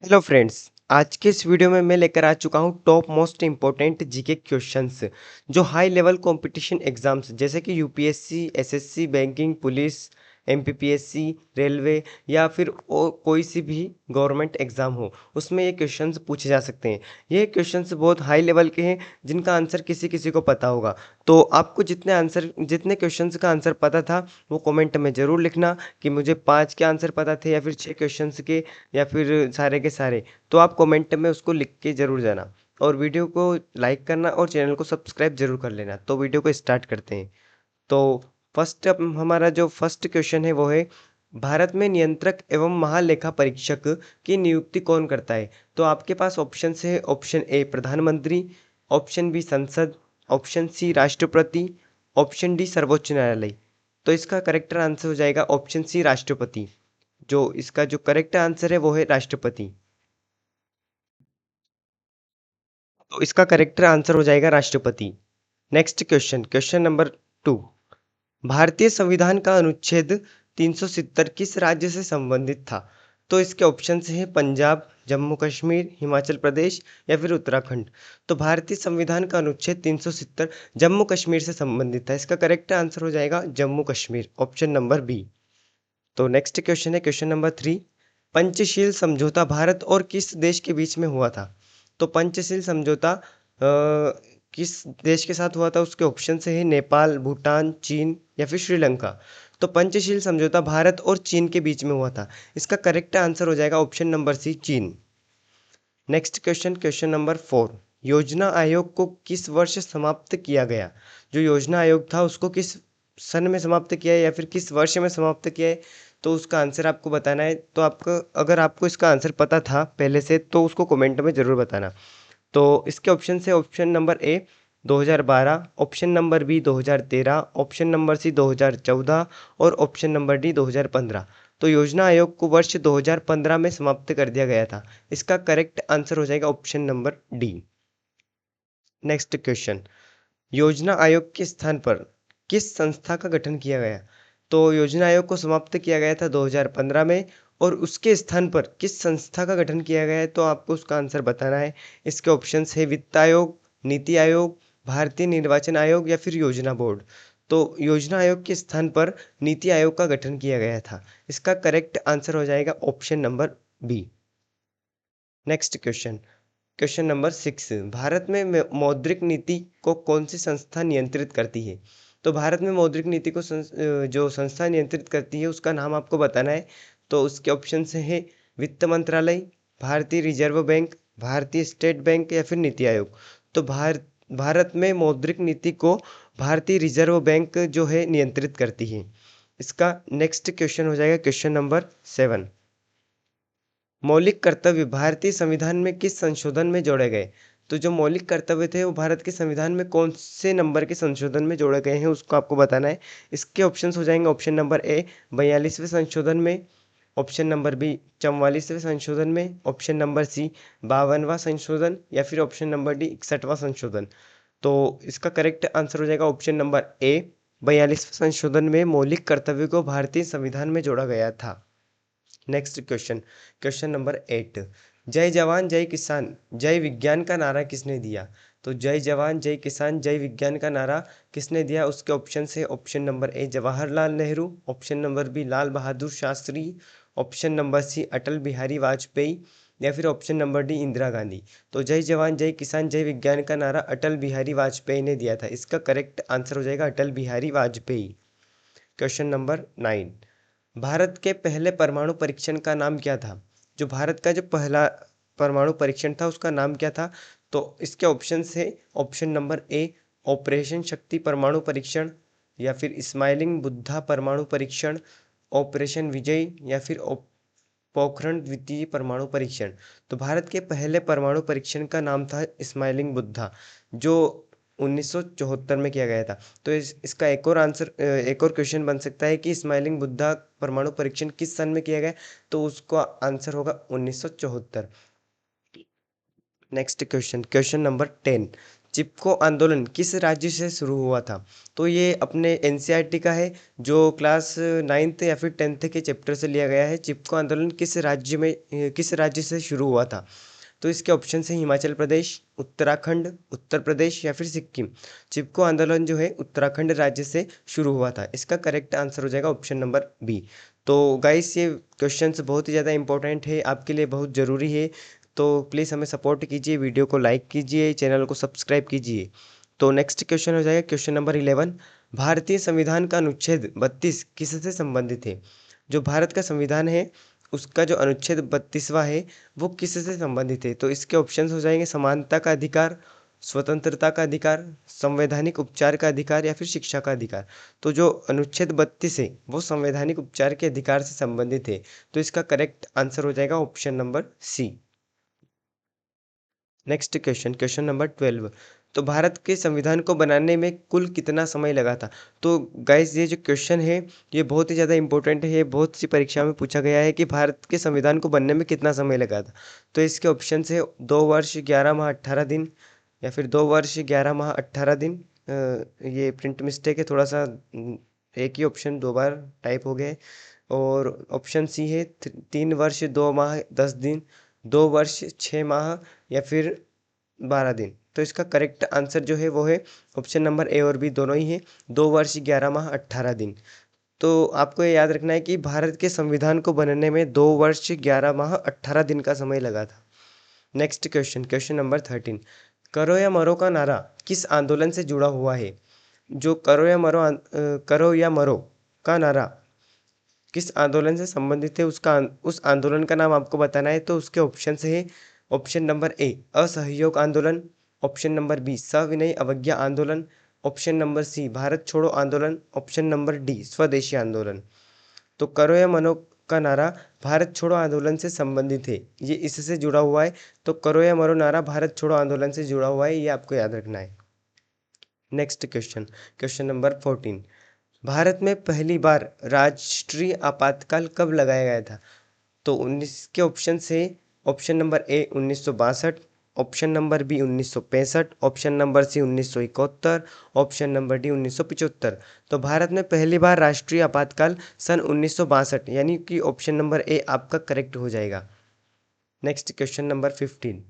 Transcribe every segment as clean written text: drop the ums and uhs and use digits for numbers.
Hello friends. आज के इस वीडियो में मैं लेकर आ चुका हूँ top most important GK questions जो हाई लेवल कंपटीशन एग्जाम्स जैसे कि UPSC, SSC, banking, police, MPPSC, railway या फिर कोई सी भी गवर्नमेंट एग्जाम हो उसमें ये क्वेश्चंस पूछे जा सकते हैं। ये क्वेश्चंस बहुत हाई लेवल के हैं जिनका आंसर किसी किसी को पता होगा। तो आपको जितने क्वेश्चंस का आंसर पता था वो कमेंट में ज़रूर लिखना कि मुझे 5 के आंसर पता थे या फिर 6 क्वेश्चंस के या फिर सारे के सारे। तो आप कमेंट में उसको लिख के ज़रूर जाना और वीडियो को लाइक करना और चैनल को सब्सक्राइब ज़रूर कर लेना। तो वीडियो को स्टार्ट करते हैं। तो हमारा जो फर्स्ट क्वेश्चन है वो है, भारत में नियंत्रक एवं महालेखा परीक्षक की नियुक्ति कौन करता है? तो आपके पास ऑप्शन है, ऑप्शन ए प्रधानमंत्री, ऑप्शन बी संसद, ऑप्शन सी राष्ट्रपति, ऑप्शन डी सर्वोच्च न्यायालय। तो इसका करेक्ट आंसर हो जाएगा ऑप्शन सी राष्ट्रपति। जो इसका जो करेक्ट आंसर है वो है राष्ट्रपति। तो इसका करेक्ट आंसर हो जाएगा राष्ट्रपति। Next question, question number 2। भारतीय संविधान का अनुच्छेद 370 किस राज्य से संबंधित था? तो इसके ऑप्शंस हैं पंजाब, जम्मू कश्मीर, हिमाचल प्रदेश या फिर उत्तराखंड। तो भारतीय संविधान का अनुच्छेद 370 जम्मू कश्मीर से संबंधित था। इसका करेक्ट आंसर हो जाएगा Jammu Kashmir, option number B. तो नेक्स्ट क्वेश्चन है क्वेश्चन नंबर 3। पंचशील समझौता भारत और किस देश के बीच में हुआ था? तो पंचशील समझौता किस देश के साथ हुआ था? उसके ऑप्शन से है नेपाल, भूटान, चीन या फिर श्रीलंका। तो पंचशील समझौता भारत और चीन के बीच में हुआ था। इसका करेक्ट आंसर हो जाएगा ऑप्शन नंबर सी, चीन। Next question, question number 4। योजना आयोग को किस वर्ष समाप्त किया गया? जो योजना आयोग था उसको किस सन में समाप्त किया है या फिर किस वर्ष में समाप्त किया है? तो उसका आंसर आपको बताना है। तो आपको, अगर आपको इसका आंसर पता था पहले से तो उसको कमेंट में ज़रूर बताना। तो इसके ऑप्शन से option number A 2012, option number B 2013, option number C 2014 और ऑप्शन नंबर डी 2015। तो योजना आयोग को वर्ष 2015 में समाप्त कर दिया गया था। इसका करेक्ट आंसर हो जाएगा option number D. Next question, योजना आयोग के स्थान पर किस संस्था का गठन किया गया? तो योजना आयोग को समाप्त किया गया था 2015 में और उसके स्थान पर किस संस्था का गठन किया गया है? तो आपको उसका आंसर बताना है। इसके ऑप्शंस है वित्त आयोग, नीति आयोग, भारतीय निर्वाचन आयोग या फिर योजना बोर्ड। तो योजना आयोग के स्थान पर नीति आयोग का गठन किया गया था। इसका करेक्ट आंसर हो जाएगा option number B. Next question, question number 6। Bharat में मौद्रिक नीति को कौन सी संस्था नियंत्रित करती है? तो भारत में मौद्रिक नीति को जो संस्था नियंत्रित करती है उसका नाम आपको बताना है। तो उसके ऑप्शन है वित्त मंत्रालय, भारतीय रिजर्व बैंक, भारतीय स्टेट बैंक या फिर नीति आयोग। तो भारत में मौद्रिक नीति को भारतीय रिजर्व बैंक जो है नियंत्रित करती है। इसका नेक्स्ट क्वेश्चन हो जाएगा क्वेश्चन नंबर 7। मौलिक कर्तव्य भारतीय संविधान में किस संशोधन में जोड़े गए? तो जो मौलिक कर्तव्य थे वो भारत के संविधान में कौन से नंबर के संशोधन में जोड़े गए हैं उसको आपको बताना है। इसके ऑप्शंस हो जाएंगे ऑप्शन नंबर ए 42वें संशोधन में, ऑप्शन नंबर बी 44वें संशोधन में, ऑप्शन नंबर सी 52वां संशोधन या फिर ऑप्शन नंबर डी 61वां संशोधन। तो इसका करेक्ट आंसर हो जाएगा ऑप्शन नंबर ए 42वें संशोधन में मौलिक कर्तव्य को भारतीय संविधान में जोड़ा गया था। Next question, question number 8। जय जवान जय किसान जय विज्ञान का नारा किसने दिया? तो जय जवान जय किसान जय विज्ञान का नारा किसने दिया? उसके ऑप्शन है option number A Jawaharlal Nehru, option number B Lal Bahadur Shastri, option number C Atal Bihari Vajpayee या फिर option number D Indira Gandhi. तो जय जवान जय किसान जय विज्ञान का नारा अटल बिहारी वाजपेयी ने दिया था। इसका करेक्ट आंसर हो जाएगा अटल बिहारी वाजपेयी। Question number 9। भारत के पहले परमाणु परीक्षण का नाम क्या था? जो भारत का जो पहला परमाणु परीक्षण था उसका नाम क्या था? तो इसके ऑप्शन है ऑप्शन नंबर ए ऑपरेशन शक्ति परमाणु परीक्षण या फिर स्माइलिंग बुद्धा परमाणु परीक्षण, ऑपरेशन विजय या फिर पोखरण द्वितीय परमाणु परीक्षण। तो भारत के पहले परमाणु परीक्षण का नाम था स्माइलिंग बुद्धा, जो 1974 में किया गया था। तो इसका एक और क्वेश्चन बन सकता है कि स्माइलिंग बुद्धा परमाणु परीक्षण किस सन में किया गया? तो उसका आंसर होगा 1974। Next question, question number 10। चिपको आंदोलन किस राज्य से शुरू हुआ था? तो ये अपने एनसीईआरटी का है, जो क्लास 9th या फिर 10th के चैप्टर से लिया गया है। चिपको आंदोलन किस राज्य से शुरू हुआ था? तो इसके ऑप्शन है हिमाचल प्रदेश, उत्तराखंड, उत्तर प्रदेश या फिर सिक्किम। चिपको आंदोलन जो है उत्तराखंड राज्य से शुरू हुआ था। इसका करेक्ट आंसर हो जाएगा ऑप्शन नंबर बी। तो गाइस ये क्वेश्चंस बहुत ही ज़्यादा इंपॉर्टेंट है, आपके लिए बहुत ज़रूरी है। तो प्लीज़ हमें सपोर्ट कीजिए, वीडियो को लाइक कीजिए, चैनल को सब्सक्राइब कीजिए। तो नेक्स्ट क्वेश्चन हो जाएगा क्वेश्चन नंबर 11। भारतीय संविधान का अनुच्छेद 32 किससे संबंधित है? जो भारत का संविधान है उसका जो अनुच्छेद 32वां है वो किससे संबंधित है? तो इसके ऑप्शंस हो जाएंगे समानता का अधिकार, स्वतंत्रता का अधिकार, संवैधानिक उपचार का अधिकार या फिर शिक्षा का अधिकार। तो जो अनुच्छेद 32 है वो संवैधानिक उपचार के अधिकार से संबंधित है। तो इसका करेक्ट आंसर हो जाएगा option number C. Next question, question number 12। तो भारत के संविधान को बनाने में कुल कितना समय लगा था? तो गाइस ये जो क्वेश्चन है ये बहुत ही ज़्यादा इंपॉर्टेंट है, ये बहुत सी परीक्षा में पूछा गया है कि भारत के संविधान को बनने में कितना समय लगा था। तो इसके ऑप्शन है 2 वर्ष 11 माह 18 दिन या फिर 2 वर्ष 11 माह 18 दिन। ये प्रिंट मिस्टेक है थोड़ा सा, एक ही ऑप्शन 2 बार टाइप हो गया है। और ऑप्शन सी है 3 वर्ष 2 माह 10 दिन, 2 वर्ष 6 माह या फिर 12 दिन। तो इसका करेक्ट आंसर जो है वो है ऑप्शन नंबर ए और बी दोनों ही है, 2 वर्ष 11 माह 18 दिन। तो आपको ये याद रखना है कि भारत के संविधान को बनने में 2 वर्ष 11 माह 18 दिन का समय लगा था। Next question, question number 13। करो या मरो का नारा किस आंदोलन से जुड़ा हुआ है? जो करो या मरो का नारा किस आंदोलन से संबंधित है, उस आंदोलन का नाम आपको बताना है। तो उसके ऑप्शन है ऑप्शन नंबर ए असहयोग आंदोलन, ऑप्शन नंबर बी सविनय अवज्ञा आंदोलन, ऑप्शन नंबर सी भारत छोड़ो आंदोलन, ऑप्शन नंबर डी स्वदेशी आंदोलन। तो करो या मनो का नारा भारत छोड़ो आंदोलन से संबंधित है, ये इससे जुड़ा हुआ है। तो करो या मरो नारा भारत छोड़ो आंदोलन से जुड़ा हुआ है, ये आपको याद रखना है। Next question, question number 14। Bharat में पहली बार राष्ट्रीय आपातकाल कब लगाया गया था? तो 19 के ऑप्शन से option number A 1962, option number B 1965, option number C 1971, option number D 1975। तो भारत में पहली बार राष्ट्रीय आपातकाल सन 1962, यानी कि ऑप्शन नंबर ए आपका करेक्ट हो जाएगा। Next question number 15।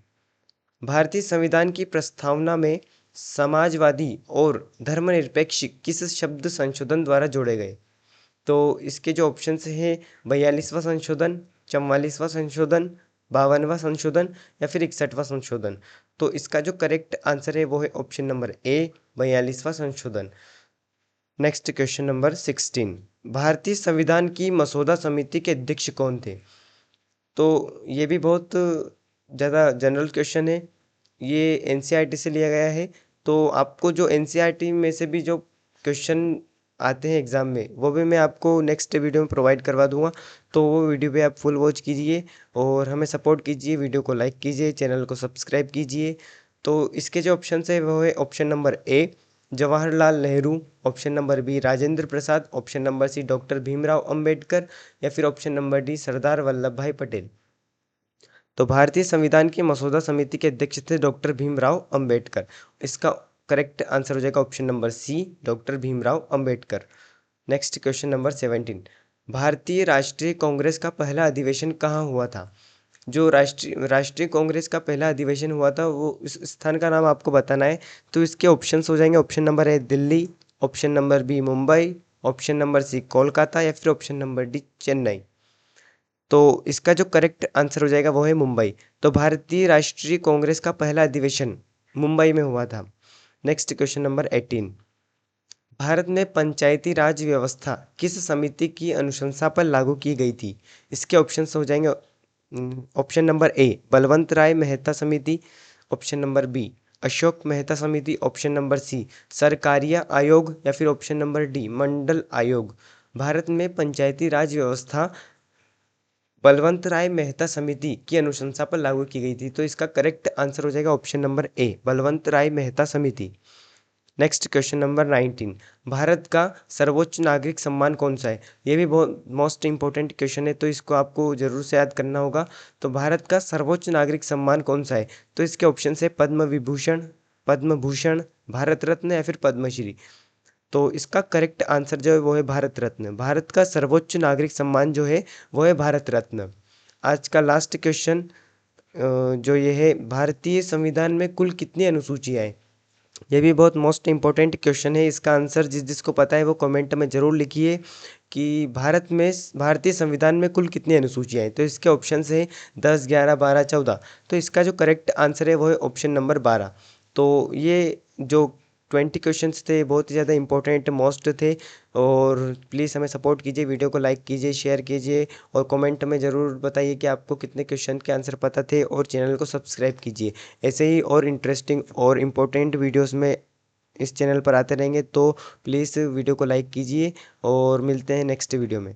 भारतीय संविधान की प्रस्तावना में समाजवादी और धर्मनिरपेक्ष किस शब्द संशोधन द्वारा जोड़े गए? तो इसके जो ऑप्शन हैं 42वां संशोधन, 44वां संशोधन, 52वां संशोधन या फिर 61वां संशोधन। तो इसका जो करेक्ट आंसर है वो है ऑप्शन नंबर ए 42वां संशोधन। Next question number 16। भारतीय संविधान की मसौदा समिति के अध्यक्ष कौन थे? तो ये भी बहुत ज़्यादा जनरल क्वेश्चन है, ये एनसीईआरटी से लिया गया है। तो आपको जो एनसीईआरटी में से भी जो क्वेश्चन आते हैं एग्ज़ाम में वो भी मैं आपको नेक्स्ट वीडियो में प्रोवाइड करवा दूंगा। तो वो वीडियो पे आप फुल वॉच कीजिए और हमें सपोर्ट कीजिए, वीडियो को लाइक कीजिए, चैनल को सब्सक्राइब कीजिए। तो इसके जो ऑप्शन है वो है option number A Jawaharlal Nehru, option number B Rajendra Prasad, option number C doctor Bhimrao Ambedkar या फिर option number D Sardar Vallabh bhai Patel. तो भारतीय संविधान की मसौदा समिति के अध्यक्ष थे डॉक्टर भीमराव अंबेडकर। इसका करेक्ट आंसर हो जाएगा option number C doctor Bhimrao Ambedkar. Next question number 17। भारतीय राष्ट्रीय कांग्रेस का पहला अधिवेशन कहाँ हुआ था? जो राष्ट्रीय कांग्रेस का पहला अधिवेशन हुआ था वो इस स्थान का नाम आपको बताना है। तो इसके ऑप्शंस हो जाएंगे option number A Delhi, option number B Mumbai, option number C Kolkata या फिर ऑप्शन नंबर डी चेन्नई। तो इसका जो करेक्ट आंसर हो जाएगा वो है मुंबई। तो भारतीय राष्ट्रीय कांग्रेस का पहला अधिवेशन मुंबई में हुआ था। Next question number 18। भारत में पंचायती राज व्यवस्था किस समिति की अनुशंसा पर लागू की गई थी? इसके ऑप्शंस हो जाएंगे option number A Balwant Rai Mehta समिति, option number B Ashok Mehta समिति, ऑप्शन नंबर सी सरकारिया आयोग या फिर ऑप्शन नंबर डी मंडल आयोग। भारत में पंचायती राज व्यवस्था बलवंत राय मेहता समिति की अनुशंसा पर लागू की गई थी। तो इसका करेक्ट आंसर हो जाएगा option number A Balwant Rai Mehta समिति। Next question number 19। भारत का सर्वोच्च नागरिक सम्मान कौन सा है? ये भी बहुत मोस्ट इंपॉर्टेंट क्वेश्चन है, तो इसको आपको जरूर से याद करना होगा। तो भारत का सर्वोच्च नागरिक सम्मान कौन सा है? तो इसके ऑप्शन है पद्म विभूषण, पद्म भूषण, भारत रत्न या फिर पद्मश्री। तो इसका करेक्ट आंसर जो है वो है भारत रत्न। भारत का सर्वोच्च नागरिक सम्मान जो है वो है भारत रत्न। आज का लास्ट क्वेश्चन जो ये है, भारतीय संविधान में कुल कितनी अनुसूचियाँ हैं? ये भी बहुत मोस्ट इम्पोर्टेंट क्वेश्चन है। इसका आंसर जिसको पता है वो कमेंट में ज़रूर लिखिए कि भारतीय संविधान में कुल कितनी अनुसूचियाँ हैं। तो इसके ऑप्शन है 10, 11, 12, 14। तो इसका जो करेक्ट आंसर है वो है ऑप्शन नंबर 12। तो ये जो 20 क्वेश्चंस थे बहुत ही ज़्यादा इंपॉर्टेंट मोस्ट थे। और प्लीज़ हमें सपोर्ट कीजिए, वीडियो को लाइक कीजिए, शेयर कीजिए और कमेंट में ज़रूर बताइए कि आपको कितने क्वेश्चन के आंसर पता थे, और चैनल को सब्सक्राइब कीजिए। ऐसे ही और इंटरेस्टिंग और इम्पोर्टेंट वीडियोस में इस चैनल पर आते रहेंगे। तो प्लीज़ वीडियो को लाइक कीजिए और मिलते हैं नेक्स्ट वीडियो में।